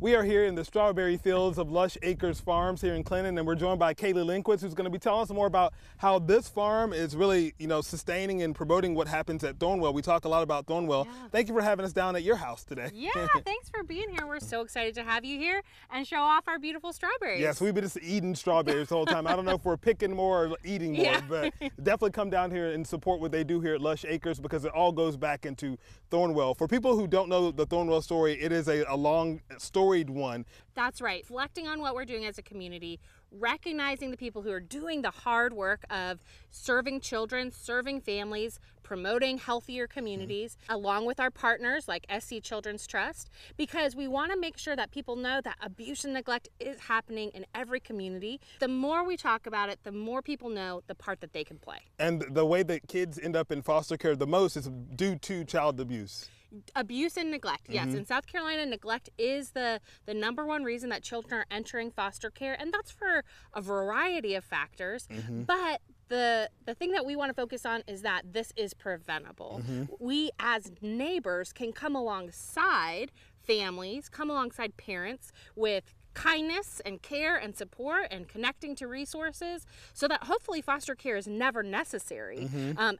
We are here in the strawberry fields of Lush Acres Farms here in Clinton, and we're joined by Kaylee Linquist, who's going to be telling us more about how this farm is really, sustaining and promoting what happens at Thornwell. We talk a lot about Thornwell. Yeah. Thank you for having us down at your house today. Yeah, thanks for being here. We're so excited to have you here and show off our beautiful strawberries. Yes, we've been just eating strawberries the whole time. I don't know if we're picking more or eating more, but definitely come down here and support what they do here at Lush Acres because it all goes back into Thornwell. For people who don't know the Thornwell story, it is a long, storied one. That's right. Reflecting on what we're doing as a community, recognizing the people who are doing the hard work of serving children, serving families, promoting healthier communities, along with our partners like SC Children's Trust, because we want to make sure that people know that abuse and neglect is happening in every community. The more we talk about it, the more people know the part that they can play. And the way that kids end up in foster care the most is due to child abuse. Abuse and neglect, yes. In South Carolina, neglect is the number one reason that children are entering foster care, and that's for a variety of factors. But the thing that we want to focus on is that this is preventable. We as neighbors can come alongside families, come alongside parents with kindness and care and support and connecting to resources so that hopefully foster care is never necessary.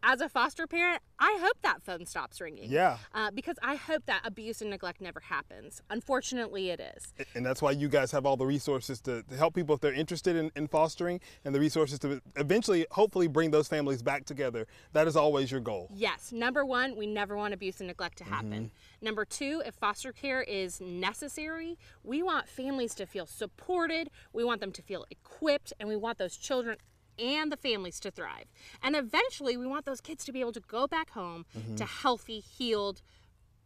As a foster parent, I hope that phone stops ringing. Yeah. Because I hope that abuse and neglect never happens. Unfortunately, it is. And that's why you guys have all the resources to help people if they're interested in fostering, and the resources to eventually, hopefully, bring those families back together. That is always your goal. Yes. Number one, we never want abuse and neglect to happen. Number two, if foster care is necessary, we want families to feel supported, we want them to feel equipped, and we want those children and the families to thrive. And eventually, we want those kids to be able to go back home to healthy, healed,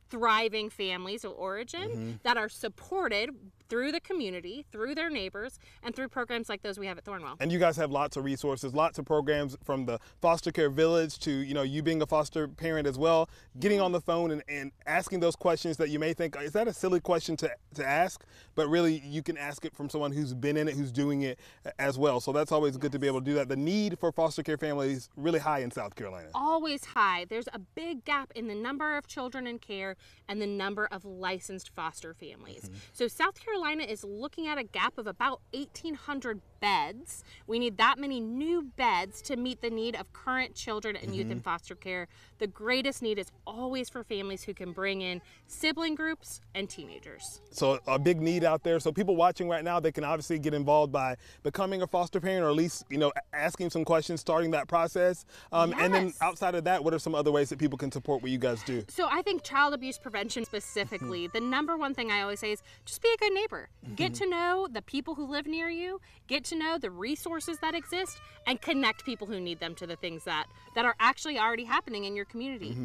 thriving families of origin that are supported through the community, through their neighbors, and through programs like those we have at Thornwell. And you guys have lots of resources, lots of programs from the foster care village to, you being a foster parent as well, getting on the phone and asking those questions that you may think, is that a silly question to ask? But really, you can ask it from someone who's been in it, who's doing it as well. So that's always good to be able to do that. The need for foster care families is really high in South Carolina. Always high. There's a big gap in the number of children in care and the number of licensed foster families. So South Carolina is looking at a gap of about 1,800 beds. We need that many new beds to meet the need of current children and youth in foster care. The greatest need is always for families who can bring in sibling groups and teenagers. So a big need out there. So people watching right now, they can obviously get involved by becoming a foster parent, or at least, asking some questions, starting that process. And then outside of that, what are some other ways that people can support what you guys do? So I think child abuse prevention specifically, the number one thing I always say is just be a good neighbor. Get to know the people who live near you, get to know the resources that exist, and connect people who need them to the things that are actually already happening in your community.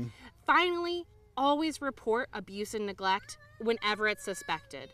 Finally, always report abuse and neglect whenever it's suspected.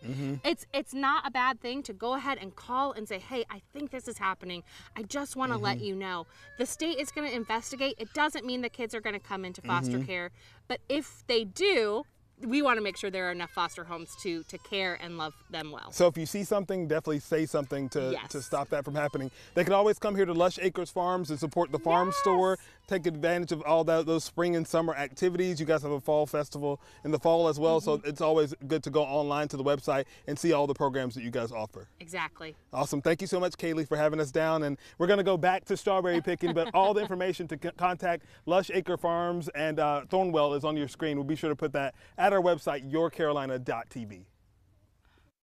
It's not a bad thing to go ahead and call and say, hey, I think this is happening. I just want to let you know. The state is going to investigate. It doesn't mean the kids are going to come into foster care, but if they do, we want to make sure there are enough foster homes to care and love them well. So if you see something, definitely say something to stop that from happening. They can always come here to Lush Acres Farms and support the farm store, take advantage of all those spring and summer activities. You guys have a fall festival in the fall as well, so it's always good to go online to the website and see all the programs that you guys offer. Exactly. Awesome. Thank you so much, Kaylee, for having us down. And we're going to go back to strawberry picking, but all the information to contact Lush Acre Farms and Thornwell is on your screen. We'll be sure to put that at our website, yourcarolina.tv.